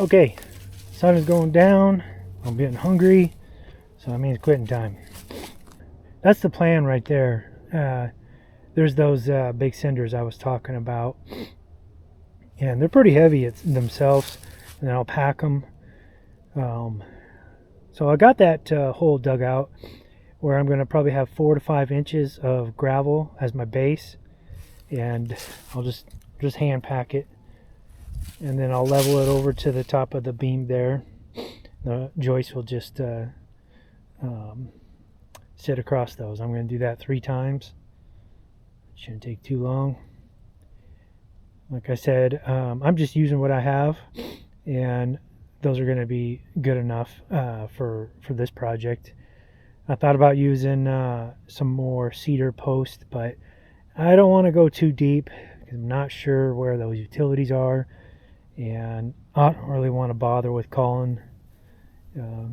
Okay, sun is going down. I'm getting hungry, so that means quitting time. That's the plan right there. There's those big cinders I was talking about, and they're pretty heavy themselves, and then I'll pack them. So I got that hole dug out where I'm going to probably have 4 to 5 inches of gravel as my base, and I'll just hand pack it, and then I'll level it over to the top of the beam there. The joist will just sit across those. I'm going to do that 3 times. Shouldn't take too long. Like I said, I'm just using what I have, and those are going to be good enough for this project. I thought about using some more cedar post, but I don't want to go too deep because I'm not sure where those utilities are, and I don't really want to bother with calling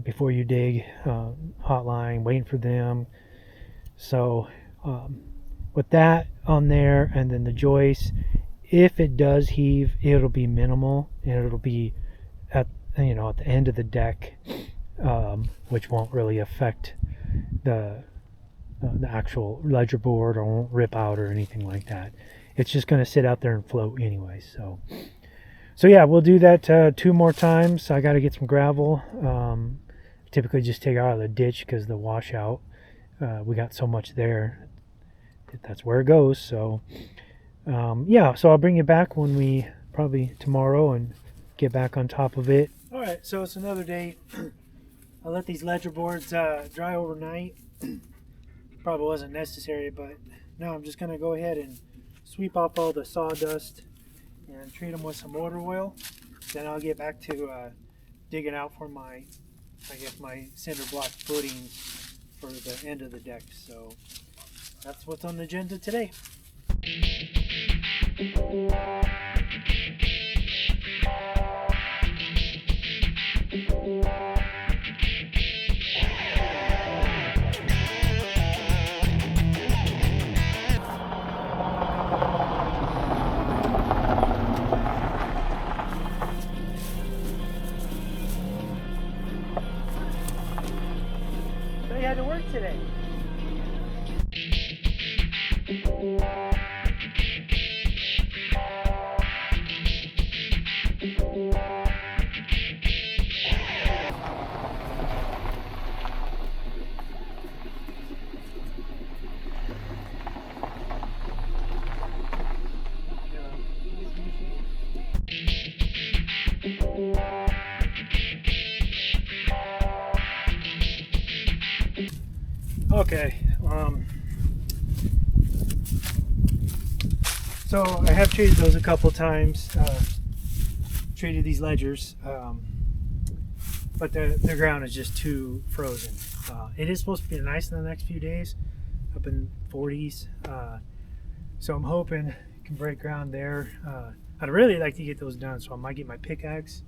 before you dig hotline, waiting for them. So with that on there, and then the joist, if it does heave, it'll be minimal, and it'll be at the end of the deck, which won't really affect the actual ledger board, or won't rip out or anything like that. It's just going to sit out there and float anyway. So yeah, we'll do that 2 more times. I got to get some gravel. Typically just take it out of the ditch because the washout, we got so much there, that's where it goes. So yeah, so I'll bring you back when we probably tomorrow and get back on top of it. All right, so it's another day. I let these ledger boards dry overnight. Probably wasn't necessary, but now I'm just going to go ahead and sweep off all the sawdust and treat them with some motor oil. Then I'll get back to digging out for my cinder block footings for the end of the deck. So that's what's on the agenda today. They had to work today. Okay, so I have treated those a couple times, treated these ledgers, but the ground is just too frozen. It is supposed to be nice in the next few days, up in 40s, so I'm hoping I can break ground there. I'd really like to get those done, so I might get my pickaxe.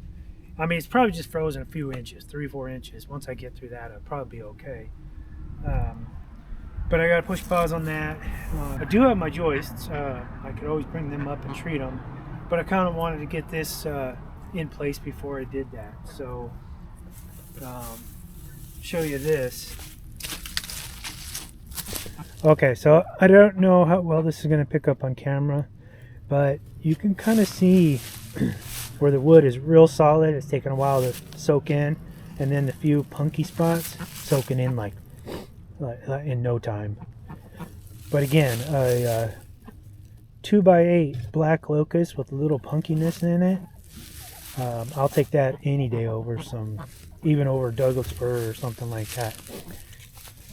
I mean, it's probably just frozen a few inches, 3-4 inches. Once I get through that, I'll probably be okay. But I gotta push pause on that. I do have my joists. I could always bring them up and treat them, but I kind of wanted to get this in place before I did that. So show you this. Okay, so I don't know how well this is going to pick up on camera, but you can kind of see where the wood is real solid. It's taken a while to soak in, and then the few punky spots soaking in like in no time. But again, a 2x8 black locust with a little punkiness in it, I'll take that any day over even over Douglas fir or something like that.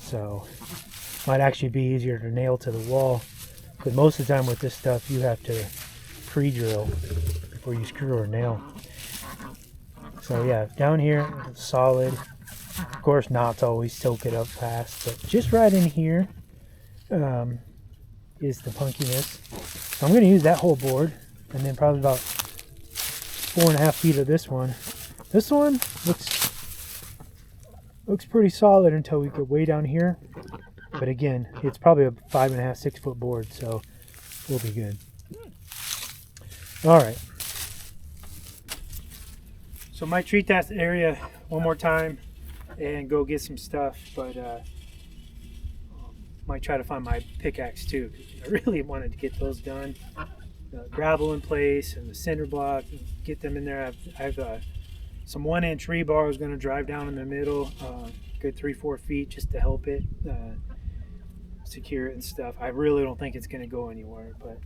So might actually be easier to nail to the wall, because most of the time with this stuff you have to pre-drill before you screw or nail. So yeah, down here it's solid. Of course, knots always soak it up fast, but just right in here is the punkiness. So I'm going to use that whole board, and then probably about 4.5 feet of this one. This one looks pretty solid until we get way down here. But again, it's probably a 5.5, 6 foot board, so we'll be good. All right. So I might treat that area one more time and go get some stuff, but might try to find my pickaxe too. I really wanted to get those done. The gravel in place and the cinder block, get them in there. I have some 1-inch rebar I was going to drive down in the middle, good 3-4 feet, just to help it secure it and stuff. I really don't think it's going to go anywhere, but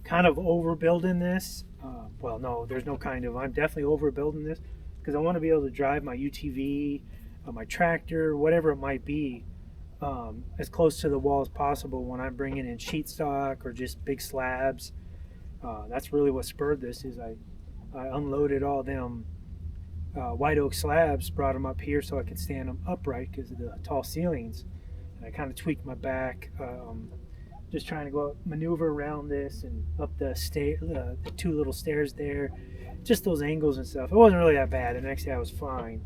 kind of overbuilding this. Well, no, there's no kind of. I'm definitely overbuilding this because I want to be able to drive my UTV, my tractor, whatever it might be, as close to the wall as possible when I'm bringing in sheet stock or just big slabs. That's really what spurred this. Is I unloaded all them white oak slabs, brought them up here so I could stand them upright because of the tall ceilings. And I kind of tweaked my back, just trying to go maneuver around this and up the 2 little stairs there, just those angles and stuff. It wasn't really that bad. The next day I was fine,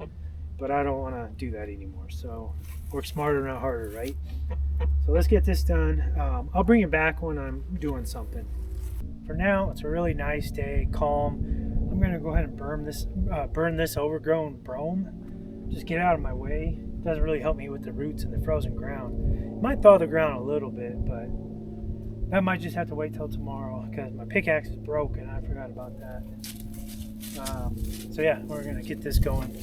but I don't want to do that anymore. So work smarter, not harder, right? So let's get this done. I'll bring it back when I'm doing something. For now, it's a really nice day, calm. I'm gonna go ahead and burn this overgrown brome. Just get out of my way. It doesn't really help me with the roots and the frozen ground. It might thaw the ground a little bit, but that might just have to wait till tomorrow because my pickaxe is broken. I forgot about that. So yeah, we're gonna get this going.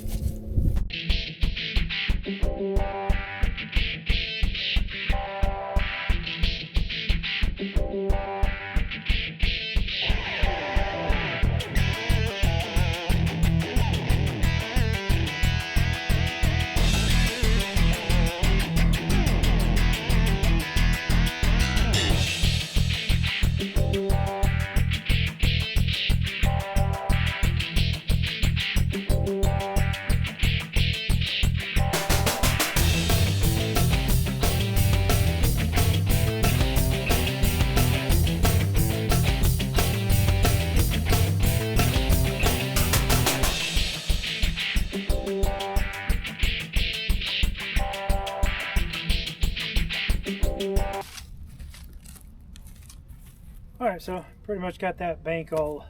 Alright, so pretty much got that bank all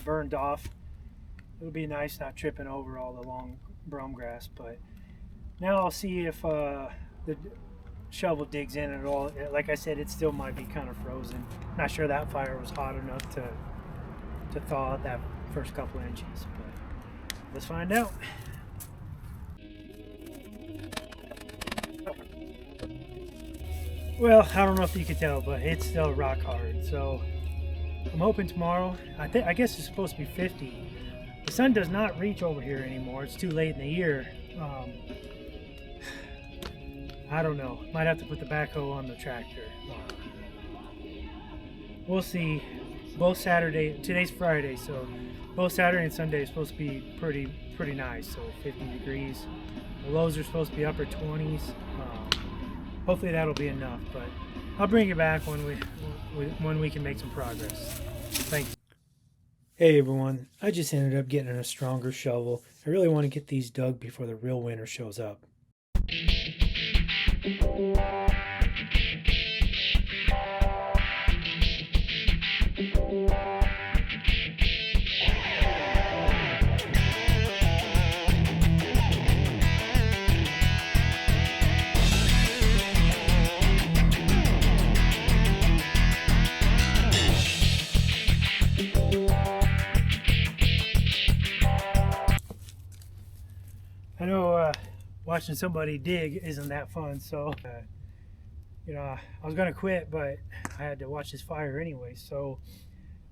burned off. It'll be nice not tripping over all the long brome grass, but now I'll see if the shovel digs in at all. Like I said, it still might be kind of frozen. Not sure that fire was hot enough to thaw out that first couple inches, but let's find out. Well, I don't know if you can tell, but it's still rock hard. So I'm hoping tomorrow. I guess it's supposed to be 50. The sun does not reach over here anymore. It's too late in the year. I don't know. Might have to put the backhoe on the tractor. We'll see. Both Saturday. Today's Friday, so both Saturday and Sunday is supposed to be pretty nice. So 50 degrees. The lows are supposed to be upper 20s. Hopefully that'll be enough, but I'll bring it back when we can make some progress. Thank you. Hey everyone, I just ended up getting a stronger shovel. I really want to get these dug before the real winter shows up. I know watching somebody dig isn't that fun, so I was gonna quit, but I had to watch this fire anyway, so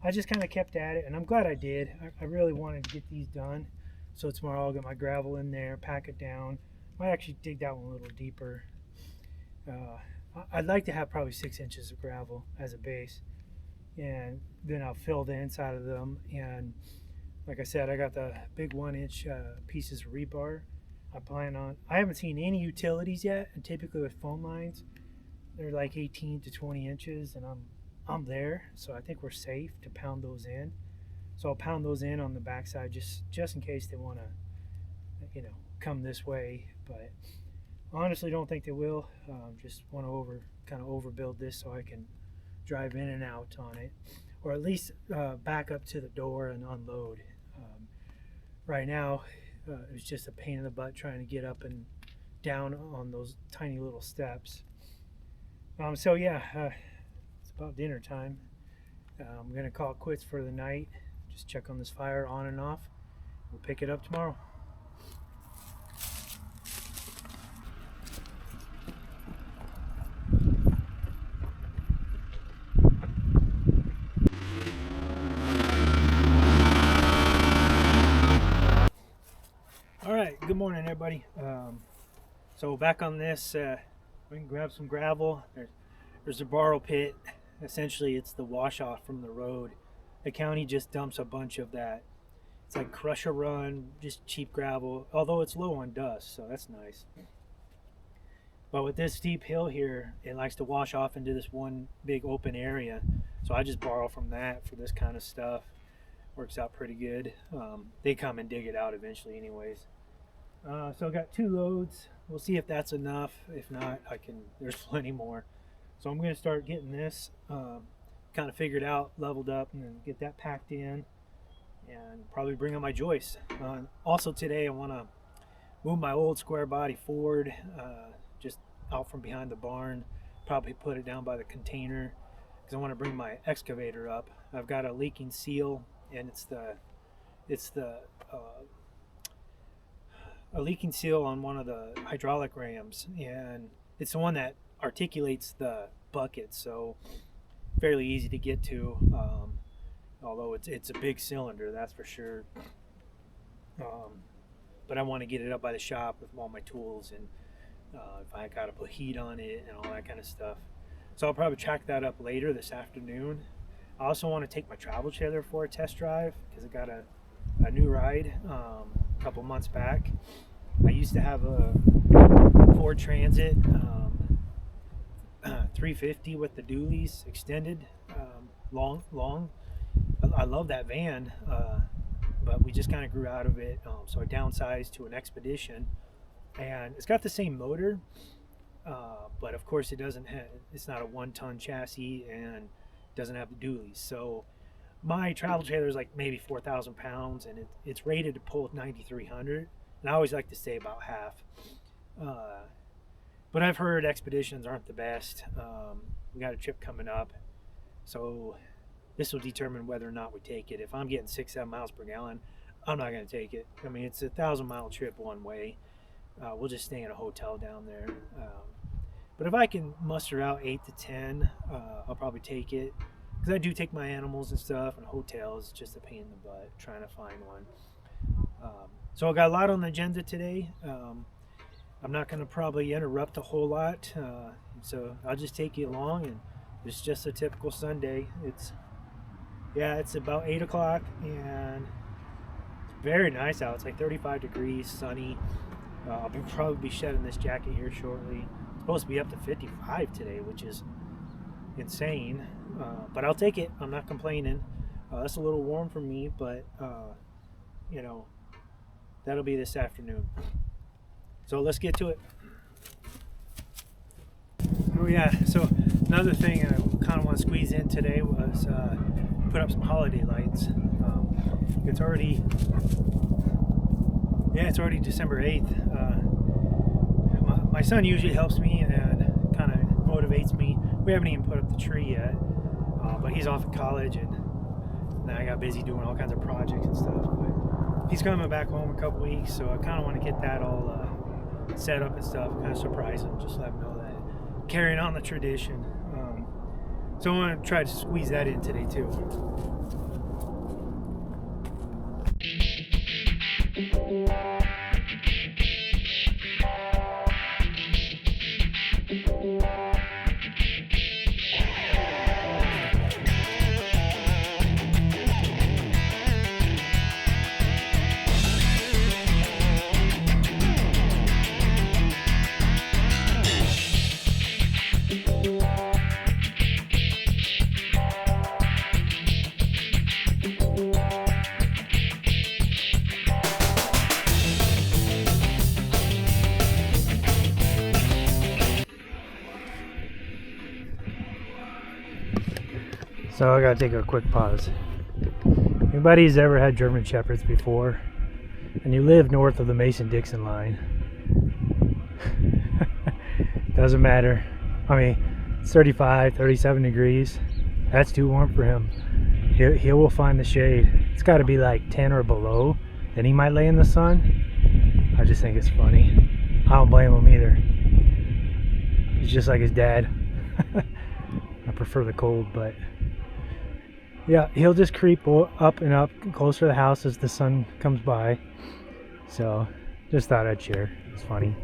I just kind of kept at it, and I'm glad I did. I really wanted to get these done, so tomorrow I'll get my gravel in there, pack it down. Might actually dig that one a little deeper. I'd like to have probably 6 inches of gravel as a base, and then I'll fill the inside of them. And like I said, I got the big 1-inch pieces of rebar. I haven't seen any utilities yet, and typically with phone lines, they're like 18 to 20 inches, and I'm there, so I think we're safe to pound those in. So I'll pound those in on the backside just in case they want to, come this way. But I honestly don't think they will. Just want to kind of overbuild this so I can drive in and out on it, or at least back up to the door and unload. right now. It was just a pain in the butt trying to get up and down on those tiny little steps. So yeah, it's about dinner time. I'm gonna call it quits for the night. Just check on this fire on and off. We'll pick it up tomorrow. All right, good morning, everybody. So back on this, we can grab some gravel. There's a borrow pit. Essentially, it's the wash off from the road. The county just dumps a bunch of that. It's like crush a run, just cheap gravel, although it's low on dust, so that's nice. But with this steep hill here, it likes to wash off into this one big open area. So I just borrow from that for this kind of stuff. Works out pretty good. They come and dig it out eventually anyways. So I got 2 loads. We'll see if that's enough. If not, there's plenty more. So I'm going to start getting this kind of figured out, leveled up, and then get that packed in, and probably bring on my joists. Also today I want to move my old square body forward, just out from behind the barn. Probably put it down by the container because I want to bring my excavator up. I've got a leaking seal, and it's a leaking seal on one of the hydraulic rams, and it's the one that articulates the bucket, so fairly easy to get to, although it's a big cylinder, that's for sure. But I want to get it up by the shop with all my tools, and if I gotta put heat on it and all that kind of stuff. So I'll probably track that up later this afternoon. I also want to take my travel trailer for a test drive because I got a new ride a couple months back. I used to have a Ford Transit 350 with the dualies extended, long. I love that van, but we just kind of grew out of it, so I downsized to an Expedition, and it's got the same motor, but of course it's not a 1-ton chassis and doesn't have the dualies. So my travel trailer is like maybe 4,000 pounds, and it's rated to pull 9,300, and I always like to say about half. But I've heard Expeditions aren't the best. We got a trip coming up, so this will determine whether or not we take it. If I'm getting 6-7 miles per gallon, I'm not going to take it. I mean, it's a 1,000-mile trip one way. We'll just stay in a hotel down there. But if I can muster out 8 to 10, I'll probably take it. Because I do take my animals and stuff, and hotels, just a pain in the butt trying to find one. So I got a lot on the agenda today. I'm not going to probably interrupt a whole lot, so I'll just take you along, and it's just a typical Sunday. It's about 8 o'clock, and it's very nice out. It's like 35 degrees, sunny. I'll probably be shedding this jacket here shortly. It's supposed to be up to 55 today, which is insane, but I'll take it. I'm not complaining. That's a little warm for me, but that'll be this afternoon. So let's get to it. Oh yeah, so another thing I kind of want to squeeze in today was put up some holiday lights. It's already December 8th. My son usually helps me and kind of motivates me. We haven't even put up the tree yet, but he's off at college, and then I got busy doing all kinds of projects and stuff. But he's coming back home in a couple weeks, so I kind of want to get that all set up and stuff, kind of surprise him, just let him know that carrying on the tradition. So I want to try to squeeze that in today too. So I gotta take a quick pause. Anybody's ever had German Shepherds before? and you live north of the Mason-Dixon line, doesn't matter. I mean, it's 35, 37 degrees. That's too warm for him. He will find the shade. It's got to be like 10 or below. Then he might lay in the sun. I just think it's funny. I don't blame him either. He's just like his dad. I prefer the cold, but yeah, he'll just creep up and up closer to the house as the sun comes by. So just thought I'd share. It's funny.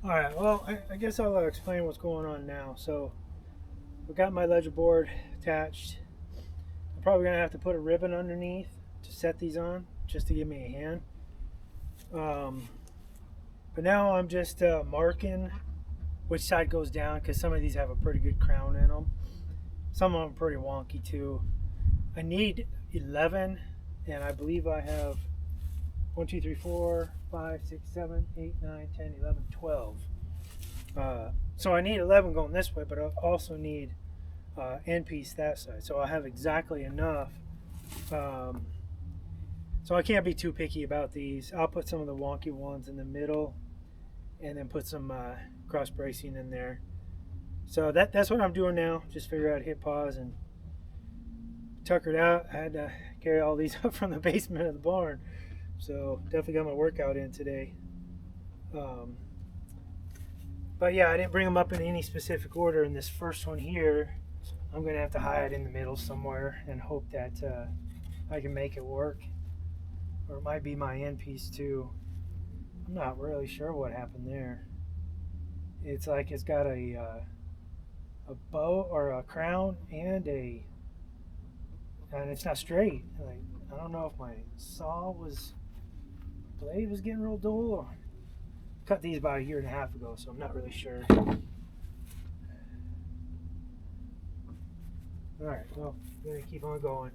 Alright, well, I guess I'll explain what's going on now. So, I've got my ledger board attached. I'm probably going to have to put a ribbon underneath to set these on, just to give me a hand. But now I'm just marking which side goes down, because some of these have a pretty good crown in them. Some of them are pretty wonky too. I need 11, and I believe I have 1, 2, 3, 4, 5, 6, 7, 8, 9, 10, 11, 12. So I need 11 going this way, but I also need end piece that side. So I have exactly enough. So I can't be too picky about these. I'll put some of the wonky ones in the middle, and then put some cross bracing in there. So that's what I'm doing now. Just figure out, hit pause and tucker it out. I had to carry all these up from the basement of the barn. So definitely got my workout in today. But yeah, I didn't bring them up in any specific order. In this first one here, I'm going to have to hide in the middle somewhere and hope that I can make it work. Or it might be my end piece too. I'm not really sure what happened there. It's like it's got a bow or a crown and it's not straight. Like, I don't know if my blade was getting real dull, or cut these about a year and a half ago, so I'm not really sure. All right, well, I'm gonna keep on going.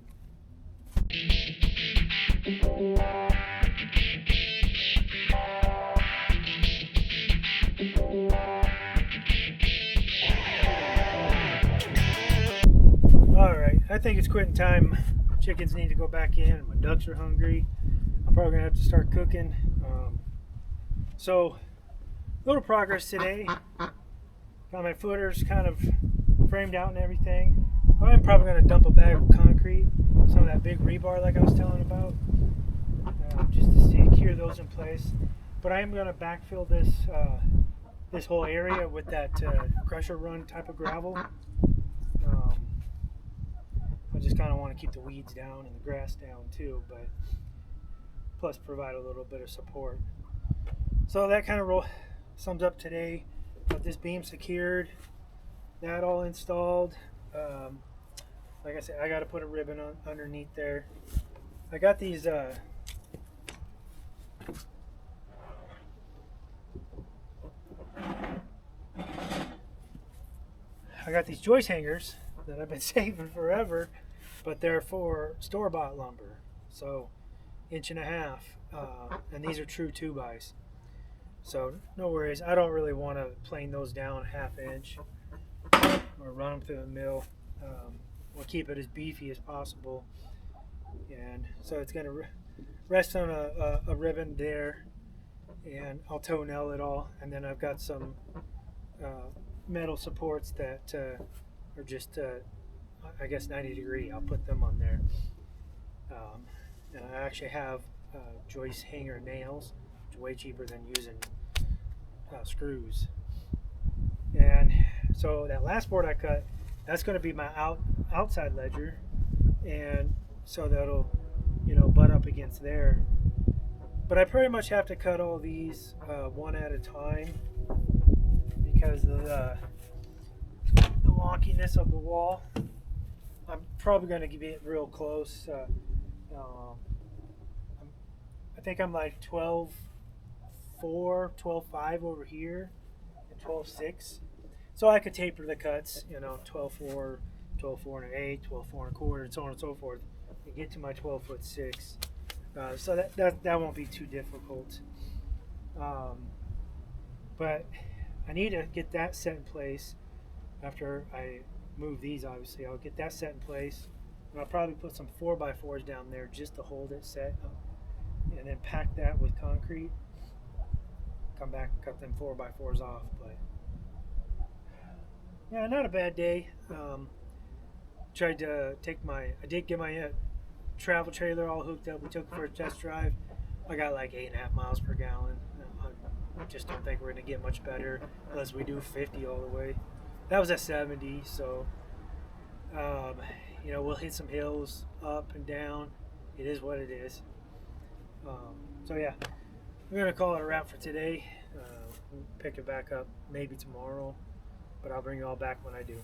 All right, I think it's quitting time. Chickens need to go back in. My ducks are hungry. I'm probably gonna have to start cooking. So, little progress today. Got my footers kind of framed out and everything. I'm probably gonna dump a bag of concrete, some of that big rebar like I was telling about, just to secure those in place. But I am gonna backfill this whole area with that crusher run type of gravel. I just kind of want to keep the weeds down and the grass down too, but plus provide a little bit of support. So that kind of sums up today. Got this beam secured, that all installed. Like I said, I got to put a ribbon on underneath there. I got these joist hangers that I've been saving forever, but they're for store-bought lumber, so 1.5 inches, and these are true 2x. So no worries. I don't really want to plane those down 1/2 inch or run them through the mill. We'll keep it as beefy as possible, and so it's going to rest on a ribbon there, and I'll toe nail it all, and then I've got some metal supports that are just I guess 90 degree. I'll put them on there, and I actually have joist hanger nails, which are way cheaper than using screws. And so that last board I cut, that's going to be my outside ledger, and so that'll butt up against there. But I pretty much have to cut all these one at a time because of the wonkiness of the wall. I'm probably going to get real close. I think I'm like 12.4, 12.5 over here, and 12.6. So I could taper the cuts, 12.4, 12.4 1/8, 12.4 1/4, and so on and so forth, and get to my 12'6". So that won't be too difficult. But I need to get that set in place after I move these. Obviously, I'll get that set in place, and I'll probably put some 4x4s down there just to hold it set, and then pack that with concrete. Come back and cut them 4x4s off. But yeah, not a bad day. Tried to I did get my travel trailer all hooked up. We took it for a test drive. I got like 8.5 miles per gallon. I just don't think we're going to get much better unless we do 50 all the way. That was at 70, so we'll hit some hills up and down. It is what it is. So yeah, we're going to call it a wrap for today. We'll pick it back up maybe tomorrow, but I'll bring you all back when I do.